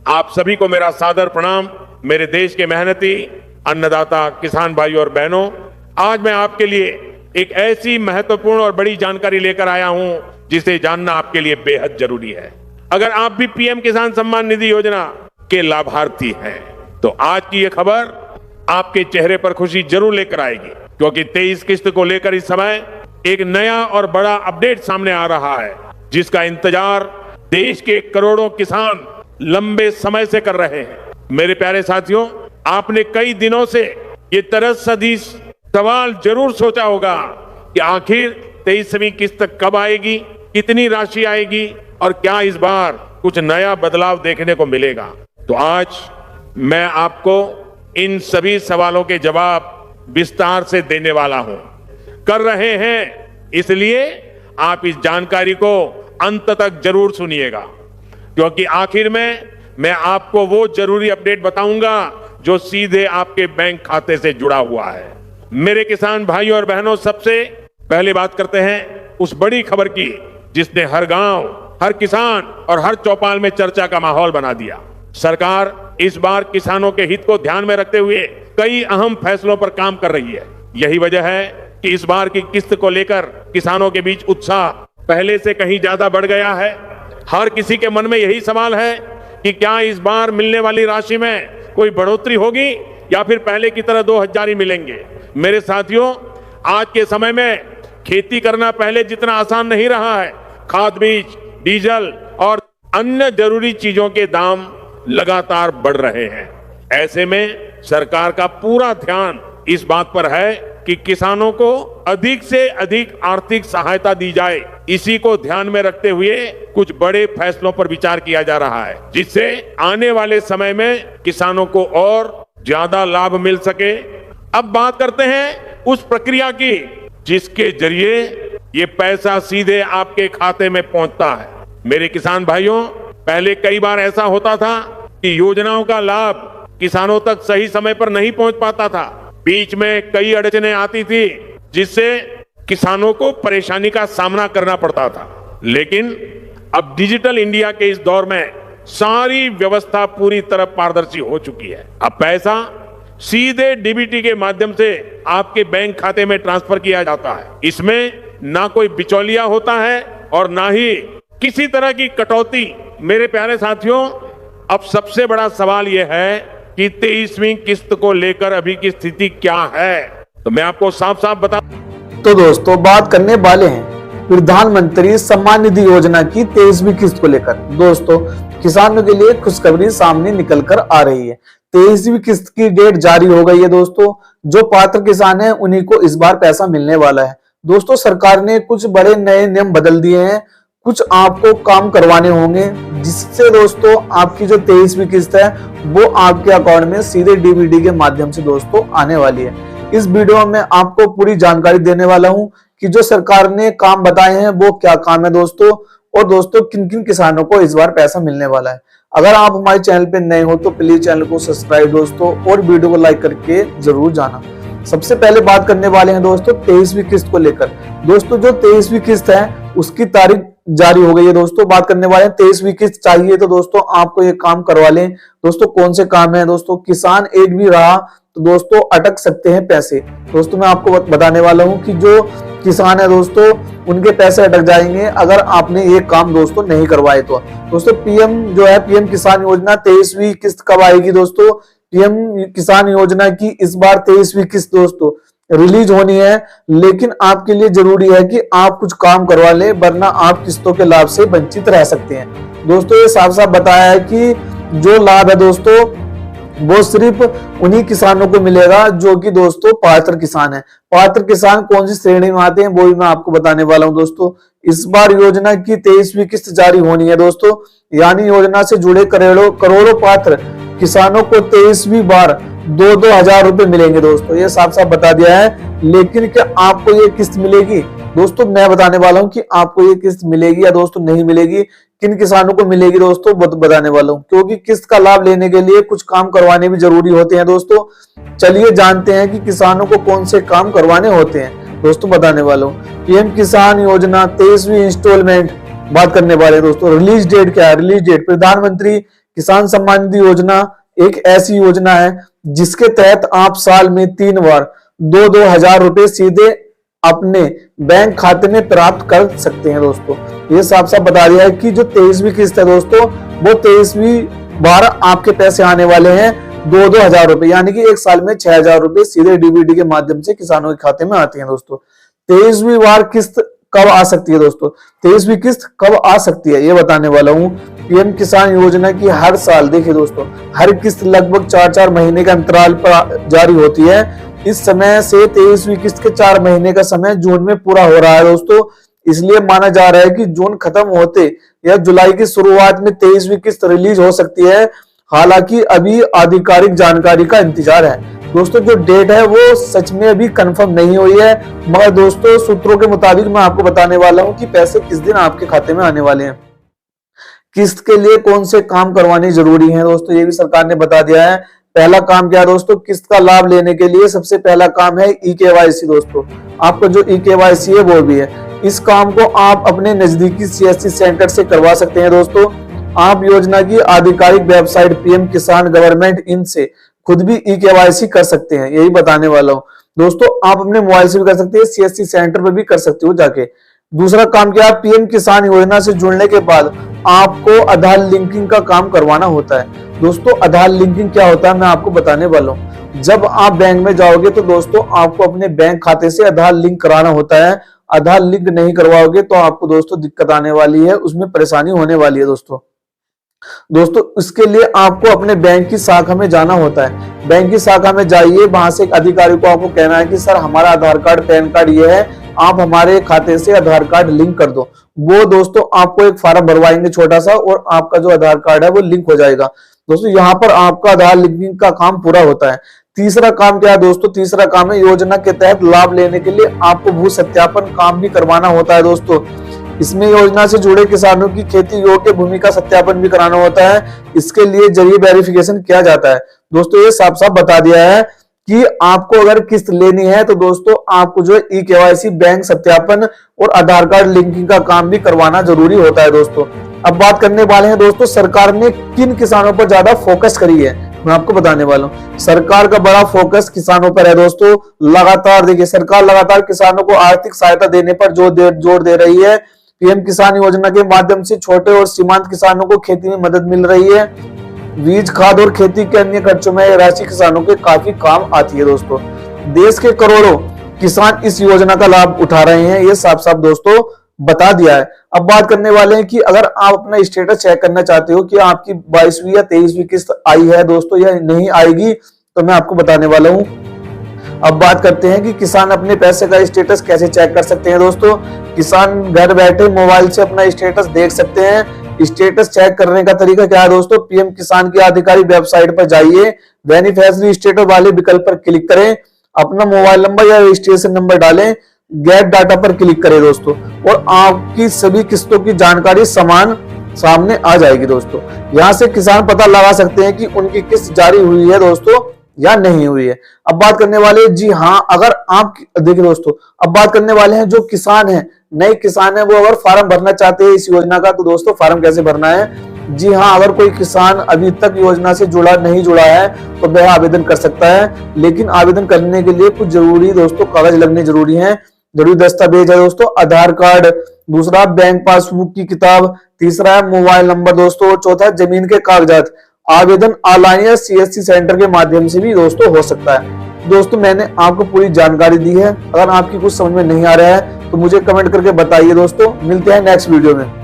आप सभी को मेरा सादर प्रणाम। मेरे देश के मेहनती अन्नदाता किसान भाई और बहनों, आज मैं आपके लिए एक ऐसी महत्वपूर्ण और बड़ी जानकारी लेकर आया हूं जिसे जानना आपके लिए बेहद जरूरी है। अगर आप भी पीएम किसान सम्मान निधि योजना के लाभार्थी हैं तो आज की यह खबर आपके चेहरे पर खुशी जरूर लेकर आएगी, क्योंकि 23 किस्त को लेकर इस समय एक नया और बड़ा अपडेट सामने आ रहा है, जिसका इंतजार देश के करोड़ों किसान लंबे समय से कर रहे हैं। मेरे प्यारे साथियों, आपने कई दिनों से ये तरसदी सवाल जरूर सोचा होगा कि आखिर 23वीं किस्त कब आएगी, कितनी राशि आएगी और क्या इस बार कुछ नया बदलाव देखने को मिलेगा। तो आज मैं आपको इन सभी सवालों के जवाब विस्तार से देने वाला हूं। कर रहे हैं इसलिए आप इस जानकारी को अंत तक जरूर सुनिएगा, क्योंकि आखिर में मैं आपको वो जरूरी अपडेट बताऊंगा जो सीधे आपके बैंक खाते से जुड़ा हुआ है। मेरे किसान भाई और बहनों, सबसे पहले बात करते हैं उस बड़ी खबर की जिसने हर गांव, हर किसान और हर चौपाल में चर्चा का माहौल बना दिया। सरकार इस बार किसानों के हित को ध्यान में रखते हुए कई अहम फैसलों पर काम कर रही है। यही वजह है कि इस बार की किस्त को लेकर किसानों के बीच उत्साह पहले से कहीं ज्यादा बढ़ गया है। हर किसी के मन में यही सवाल है कि क्या इस बार मिलने वाली राशि में कोई बढ़ोतरी होगी या फिर पहले की तरह 2000 ही मिलेंगे। मेरे साथियों, आज के समय में खेती करना पहले जितना आसान नहीं रहा है। खाद, बीज, डीजल और अन्य जरूरी चीजों के दाम लगातार बढ़ रहे हैं। ऐसे में सरकार का पूरा ध्यान इस बात पर है कि किसानों को अधिक से अधिक आर्थिक सहायता दी जाए। इसी को ध्यान में रखते हुए कुछ बड़े फैसलों पर विचार किया जा रहा है, जिससे आने वाले समय में किसानों को और ज्यादा लाभ मिल सके। अब बात करते हैं उस प्रक्रिया की जिसके जरिए ये पैसा सीधे आपके खाते में पहुंचता है। मेरे किसान भाइयों, पहले कई बार ऐसा होता था कि योजनाओं का लाभ किसानों तक सही समय पर नहीं पहुंच पाता था। बीच में कई अड़चनें आती थी, जिससे किसानों को परेशानी का सामना करना पड़ता था। लेकिन अब डिजिटल इंडिया के इस दौर में सारी व्यवस्था पूरी तरह पारदर्शी हो चुकी है। अब पैसा सीधे डीबीटी के माध्यम से आपके बैंक खाते में ट्रांसफर किया जाता है। इसमें ना कोई बिचौलिया होता है और ना ही किसी तरह की कटौती। मेरे प्यारे साथियों, अब सबसे बड़ा सवाल यह है कि 23वीं किस्त को लेकर अभी की स्थिति क्या है, तो मैं आपको साफ साफ बता। तो दोस्तों, बात करने वाले हैं प्रधानमंत्री सम्मान निधि योजना की 23वीं किस्त को लेकर। दोस्तों, किसानों के लिए खुशखबरी सामने निकल कर आ रही है। 23वीं किस्त की डेट जारी हो गई है। दोस्तों, जो पात्र किसान हैं उन्हीं को इस बार पैसा मिलने वाला है। दोस्तों, सरकार ने कुछ बड़े नए नियम बदल दिए हैं। कुछ आपको काम करवाने होंगे, जिससे दोस्तों आपकी जो 23वीं किस्त है वो आपके अकाउंट में सीधे डीबीटी के माध्यम से दोस्तों आने वाली है। इस वीडियो में आपको पूरी जानकारी देने वाला हूं कि जो सरकार ने काम बताए हैं वो क्या काम है दोस्तों, और दोस्तों किन किन किसानों को इस बार पैसा मिलने वाला है। अगर आप हमारे चैनल पे नए हो तो प्लीज चैनल को सब्सक्राइब दोस्तों, और वीडियो को लाइक करके जरूर जाना। सबसे पहले बात करने वाले हैं दोस्तों 23वीं किस्त को लेकर। दोस्तों, जो 23वीं किस्त है उसकी तारीख जारी हो गई है। दोस्तों, बात करने वाले हैं 23वीं किस्त चाहिए तो दोस्तों आपको ये काम करवा लें। दोस्तों, कौन से काम है दोस्तों? किसान एक भी रहा तो दोस्तों अटक सकते हैं पैसे। दोस्तों, मैं आपको बताने वाला हूं कि जो किसान है दोस्तों उनके पैसे अटक जाएंगे अगर आपने ये काम दोस्तों नहीं करवाए तो। दोस्तों, पीएम किसान योजना 23वीं किस्त कब आएगी दोस्तों? पीएम किसान योजना की इस बार 23वीं किस्त दोस्तों रिलीज होनी है, लेकिन आपके लिए जरूरी है कि आप कुछ काम करवा लें, वरना आप किस्तों के लाभ से वंचित रह सकते हैं। दोस्तों, ये साफ साफ बताया है कि जो लाभ है दोस्तों वो सिर्फ उन्हीं किसानों को मिलेगा जो कि दोस्तों पात्र किसान है। पात्र किसान कौन सी श्रेणी में आते हैं वो भी मैं आपको बताने वाला हूं। दोस्तों, इस बार योजना की 23वीं किस्त जारी होनी है दोस्तों, यानी योजना से जुड़े करोड़ों पात्र किसानों को 23वीं बार 2-2 हजार रुपए मिलेंगे। दोस्तों, ये साफ साफ बता दिया है। लेकिन क्या आपको ये किस्त मिलेगी? दोस्तों, मैं बताने वाला हूं कि आपको ये किस्त मिलेगी या दोस्तों नहीं मिलेगी, किन किसानों को मिलेगी दोस्तों बताने वाला हूं, क्योंकि किस्त का लाभ लेने के लिए कुछ काम करवाने भी जरूरी होते हैं। दोस्तों, चलिए जानते हैं कि किसानों को कौन से काम करवाने होते हैं। दोस्तों, बताने वाला हूं पीएम किसान योजना 23वीं इंस्टॉलमेंट बात करने वाले हैं। दोस्तों, रिलीज डेट क्या है? रिलीज डेट प्रधानमंत्री किसान सम्मान निधि योजना एक ऐसी योजना है जिसके तहत आप साल में 3 बार 2-2 हजार रुपए सीधे अपने बैंक खाते में प्राप्त कर सकते हैं दोस्तों। ये साफ साफ बता दिया है कि जो 23वीं किस्त है दोस्तों, वो 23वीं बार आपके पैसे आने वाले हैं 2-2 हजार रुपए, यानी कि एक साल में 6 हजार रुपए सीधे डीबीटी के माध्यम से किसानों के खाते में आते हैं दोस्तों। 23वीं बार किस्त कब आ सकती है दोस्तों? 23वीं किस्त कब आ सकती है ये बताने वाला हूँ। पीएम किसान योजना की हर साल देखिए दोस्तों, हर किस्त लगभग 4-4 महीने के अंतराल पर जारी होती है। इस समय से 23वीं किस्त के 4 महीने का समय जून में पूरा हो रहा है दोस्तों। इसलिए माना जा रहा है कि जून खत्म होते या जुलाई की शुरुआत में 23वीं किस्त रिलीज हो सकती है। हालांकि अभी आधिकारिक जानकारी का इंतजार है दोस्तों। जो डेट है वो सच में अभी कंफर्म नहीं हुई है, मगर दोस्तों सूत्रों के मुताबिक मैं आपको बताने वाला हूं कि पैसे किस दिन आपके खाते में आने वाले हैं। किस्त के लिए कौन से काम करवाने जरूरी हैं दोस्तों, ये भी सरकार ने बता दिया है। पहला काम क्या है दोस्तों? किस्त का लाभ लेने के लिए सबसे पहला काम है ई-केवाईसी दोस्तों। आपका जो ई-केवाईसी है वो भी है। इस काम को आप अपने नजदीकी सीएससी सेंटर से करवा सकते हैं दोस्तों। आप योजना की आधिकारिक वेबसाइट पीएम किसान गवर्नमेंट इन से खुद भी ई-केवाईसी कर सकते हैं, यही बताने वाला हूं दोस्तों। आप अपने मोबाइल से भी कर सकते हैं, सीएससी सेंटर पर भी कर सकते हो जाके। दूसरा काम क्या है? पीएम किसान योजना से जुड़ने के बाद आपको आधार लिंकिंग का काम करवाना होता है दोस्तों। आधार लिंकिंग क्या होता है मैं आपको बताने वाला हूँ। जब आप बैंक में जाओगे तो दोस्तों आपको अपने बैंक खाते से आधार लिंक कराना होता है। आधार लिंक नहीं करवाओगे तो आपको दोस्तों दिक्कत आने वाली है, उसमें परेशानी होने वाली है दोस्तों। इसके लिए आपको अपने बैंक की शाखा में जाना होता है। बैंक की शाखा में जाइए, वहां से एक अधिकारी को आपको कहना है कि सर हमारा आधार कार्ड पैन कार्ड ये है, आप हमारे खाते से आधार कार्ड लिंक कर दो। वो दोस्तों आपको एक फॉर्म भरवाएंगे छोटा सा, और आपका जो आधार कार्ड है वो लिंक हो जाएगा दोस्तों। यहाँ पर आपका आधार लिंकिंग का काम पूरा होता है। तीसरा काम क्या है दोस्तों? तीसरा काम है योजना के तहत लाभ लेने के लिए आपको भू सत्यापन काम भी करवाना होता है दोस्तों। इसमें योजना से जुड़े किसानों की खेती योग्य भूमि का सत्यापन भी कराना होता है। इसके लिए जरिए वेरिफिकेशन किया जाता है दोस्तों। ये साफ साफ बता दिया है कि आपको अगर किस्त लेनी है तो दोस्तों आपको जो है ई-केवाईसी, बैंक सत्यापन और आधार कार्ड लिंकिंग का काम भी करवाना जरूरी होता है दोस्तों। अब बात करने वाले हैं दोस्तों सरकार ने किन किसानों पर ज्यादा फोकस करी है, मैं आपको बताने वाला हूँ। सरकार का बड़ा फोकस किसानों पर है दोस्तों। लगातार देखिए, सरकार लगातार किसानों को आर्थिक सहायता देने पर जोर दे रही है। पीएम किसान योजना के माध्यम से छोटे और सीमांत किसानों को खेती में मदद मिल रही है। बीज, खाद और खेती के अन्य खर्चों में राशि किसानों के काफी काम आती है दोस्तों। देश के करोड़ों किसान इस योजना का लाभ उठा रहे हैं, ये साफ साफ दोस्तों बता दिया है। अब बात करने वाले हैं कि अगर आप अपना स्टेटस चेक करना चाहते हो कि आपकी 22वीं या 23वीं किस्त आई है दोस्तों या नहीं आएगी, तो मैं आपको बताने वाला हूं। अब बात करते हैं कि किसान अपने पैसे का स्टेटस कैसे चेक कर सकते हैं दोस्तों। किसान घर बैठे मोबाइल से अपना स्टेटस देख सकते हैं। स्टेटस चेक करने का तरीका क्या है दोस्तों? पीएम किसान की आधिकारिक वेबसाइट पर जाइए, बेनिफिशियरी स्टेटस वाले विकल्प पर क्लिक करें, अपना मोबाइल नंबर या रजिस्ट्रेशन नंबर डालें, गेट डाटा पर क्लिक करें दोस्तों, और आपकी सभी किस्तों की जानकारी समान सामने आ जाएगी दोस्तों। यहाँ से किसान पता लगा सकते हैं कि उनकी किस्त जारी हुई है दोस्तों या नहीं हुई है। अब बात करने वाले, जी हाँ, अगर आप देखिए दोस्तों, अब बात करने वाले हैं जो किसान हैं, नए किसान हैं, वो अगर फॉर्म भरना चाहते हैं इस योजना का, तो दोस्तों फॉर्म कैसे भरना है? जी हाँ, अगर कोई किसान अभी तक योजना से नहीं जुड़ा है तो वह आवेदन कर सकता है, लेकिन आवेदन करने के लिए कुछ जरूरी दोस्तों कागज लगने जरूरी हैं। जरूरी दस्तावेज है दोस्तों आधार कार्ड, दूसरा बैंक पासबुक की किताब, तीसरा है मोबाइल नंबर दोस्तों, चौथा जमीन के कागजात। आवेदन ऑनलाइन या सीएससी सेंटर के माध्यम से भी दोस्तों हो सकता है। दोस्तों मैंने आपको पूरी जानकारी दी है। अगर आपकी कुछ समझ में नहीं आ रहा है तो मुझे कमेंट करके बताइए दोस्तों। मिलते हैं नेक्स्ट वीडियो में।